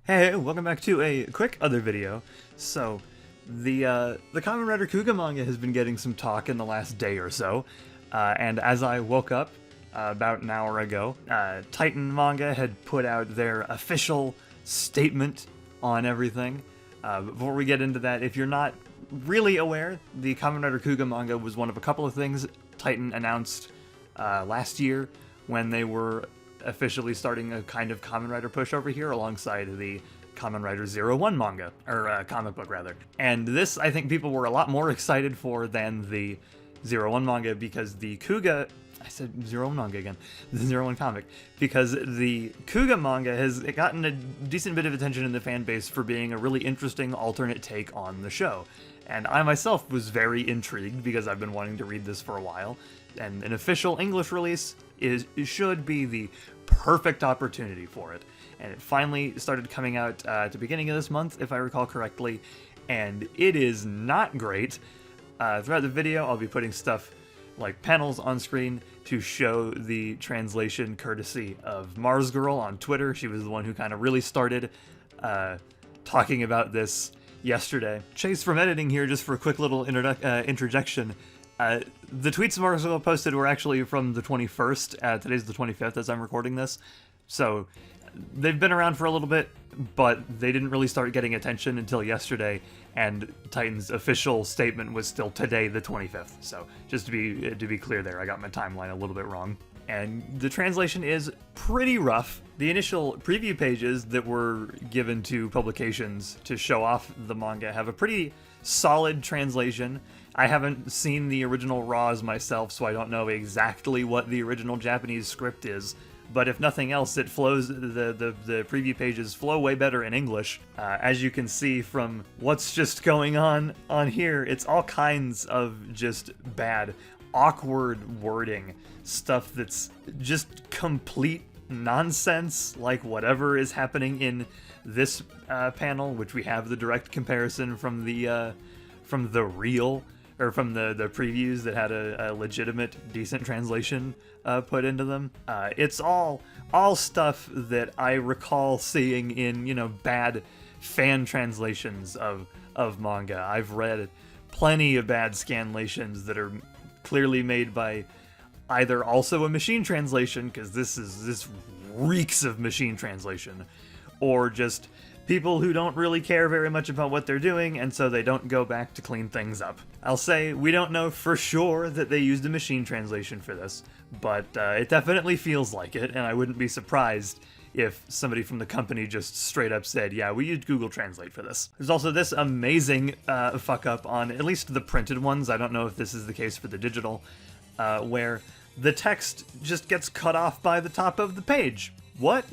Hey, welcome back to a quick other video. So, the Kamen Rider Kuuga Manga has been getting some talk in the last day or so, and as I woke up about an hour ago, Titan Manga had put out their official statement on everything. Before we get into that, if you're not really aware, the Kamen Rider Kuuga Manga was one of a couple of things Titan announced last year when they were officially starting a kind of Kamen Rider push over here alongside the Kamen Rider 01 manga, or comic book rather. And this, I think people were a lot more excited for than the 01 manga because the Kuuga, I said 01 manga again, the 01 comic, because the Kuuga manga has gotten a decent bit of attention in the fan base for being a really interesting alternate take on the show. And I myself was very intrigued because I've been wanting to read this for a while, and an official English release should be the perfect opportunity for it. And it finally started coming out at the beginning of this month, if I recall correctly, and it is not great. Throughout the video, I'll be putting stuff like panels on screen to show the translation courtesy of Mars Girl on Twitter. She was the one who kind of really started talking about this yesterday. Chase from editing here, just for a quick little interjection. The tweets Mars Girl posted were actually from the 21st. Today's the 25th as I'm recording this. So they've been around for a little bit, but they didn't really start getting attention until yesterday, and Titan's official statement was still today, the 25th. So just to be clear there, I got my timeline a little bit wrong. And the translation is pretty rough. The initial preview pages that were given to publications to show off the manga have a pretty solid translation. I haven't seen the original RAWs myself, so I don't know exactly what the original Japanese script is, but if nothing else, it flows, the preview pages flow way better in English. As you can see from what's just going on here, it's all kinds of just bad, awkward wording, stuff that's just complete nonsense, like whatever is happening in this panel, which we have the direct comparison from the real, or from the previews that had a legitimate, decent translation put into them. It's all stuff that I recall seeing in, bad fan translations of manga. I've read plenty of bad scanlations that are clearly made by either also a machine translation, because this reeks of machine translation, or just people who don't really care very much about what they're doing, and so they don't go back to clean things up. I'll say we don't know for sure that they used a machine translation for this, but it definitely feels like it, and I wouldn't be surprised if somebody from the company just straight up said, yeah, we used Google Translate for this. There's also this amazing fuck up on at least the printed ones, I don't know if this is the case for the digital, where the text just gets cut off by the top of the page. What?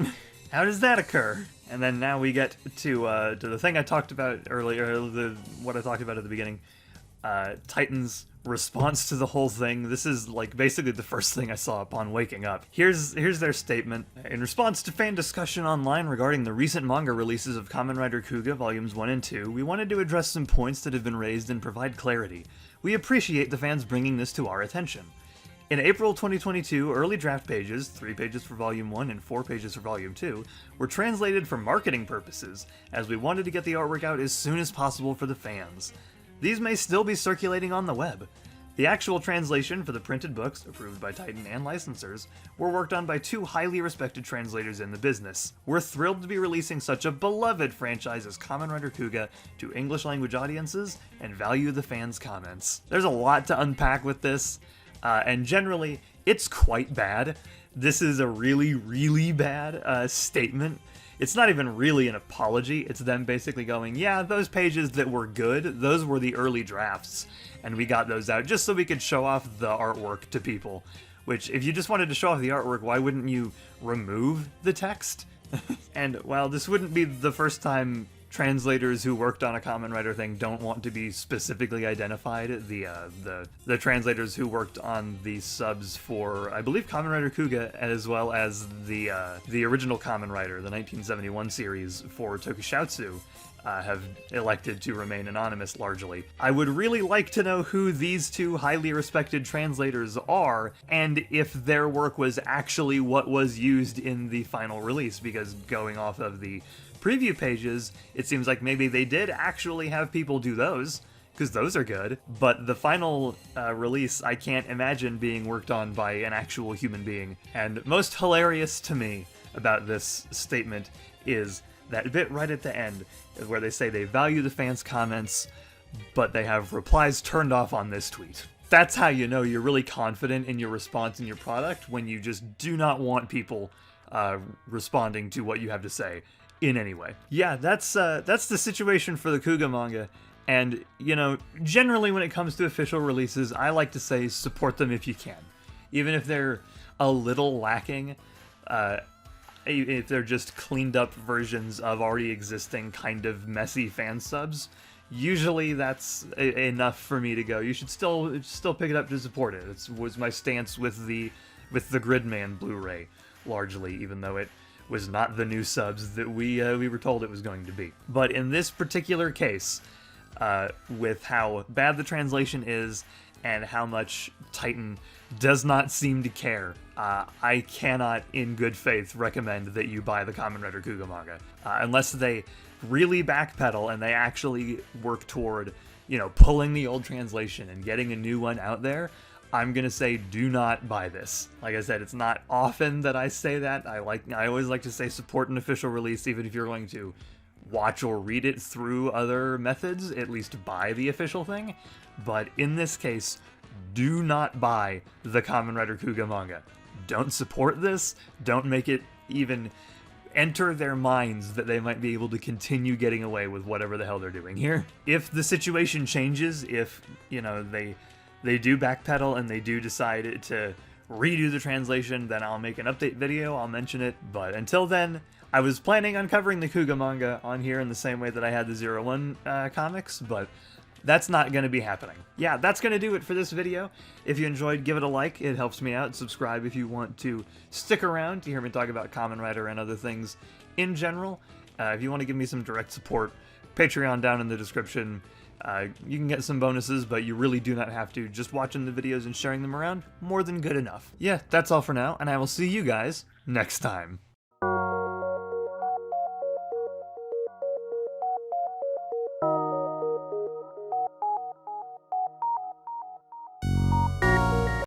How does that occur? And then now we get to the thing I talked about earlier, what I talked about at the beginning, Titan's response to the whole thing. This is like basically the first thing I saw upon waking up. Here's their statement. In response to fan discussion online regarding the recent manga releases of Kamen Rider Kuuga Volumes 1 and 2, we wanted to address some points that have been raised and provide clarity. We appreciate the fans bringing this to our attention. In April 2022, early draft pages, 3 pages for Volume 1 and 4 pages for Volume 2, were translated for marketing purposes, as we wanted to get the artwork out as soon as possible for the fans. These may still be circulating on the web. The actual translation for the printed books, approved by Titan and licensors, were worked on by 2 highly respected translators in the business. We're thrilled to be releasing such a beloved franchise as Kamen Rider Kuuga to English language audiences, and value the fans' comments. There's a lot to unpack with this. And generally, it's quite bad. This is a really, really bad statement. It's not even really an apology. It's them basically going, yeah, those pages that were good, those were the early drafts, and we got those out just so we could show off the artwork to people. Which, if you just wanted to show off the artwork, why wouldn't you remove the text? And while this wouldn't be the first time translators who worked on a Kamen Rider thing don't want to be specifically identified, the translators who worked on the subs for, I believe, Kamen Rider Kuuga, as well as the original Kamen Rider, the 1971 series for Tokusatsu, have elected to remain anonymous largely. I would really like to know who these 2 highly respected translators are, and if their work was actually what was used in the final release, because going off of the preview pages, it seems like maybe they did actually have people do those, because those are good. But the final release, I can't imagine being worked on by an actual human being. And most hilarious to me about this statement is that bit right at the end, where they say they value the fans' comments, but they have replies turned off on this tweet. That's how you know you're really confident in your response and your product, when you just do not want people responding to what you have to say in any way. Yeah, that's the situation for the Kuuga manga. And, you know, generally when it comes to official releases, I like to say support them if you can. Even if they're a little lacking, if they're just cleaned up versions of already existing kind of messy fan subs, usually that's enough for me to go, you should still pick it up to support it. It was my stance with the Gridman Blu-ray, largely, even though it was not the new subs that we were told it was going to be. But in this particular case, with how bad the translation is and how much Titan does not seem to care, I cannot in good faith recommend that you buy the Kamen Rider Kuuga manga. Unless they really backpedal and they actually work toward, you know, pulling the old translation and getting a new one out there, I'm gonna say do not buy this. Like I said, it's not often that I say that. I always like to say support an official release, even if you're going to watch or read it through other methods, at least buy the official thing. But in this case, do not buy the Kamen Rider Kuuga manga. Don't support this. Don't make it even enter their minds that they might be able to continue getting away with whatever the hell they're doing here. If the situation changes, if, you know, they do backpedal and they do decide to redo the translation, then I'll make an update video, I'll mention it. But until then, I was planning on covering the Kuuga manga on here in the same way that I had the 01 comics, but that's not going to be happening. Yeah, that's going to do it for this video. If you enjoyed, give it a like. It helps me out. Subscribe if you want to stick around to hear me talk about Kamen Rider and other things in general. If you want to give me some direct support, Patreon down in the description. You can get some bonuses, but you really do not have to. Just watching the videos and sharing them around, more than good enough. Yeah, that's all for now, and I will see you guys next time.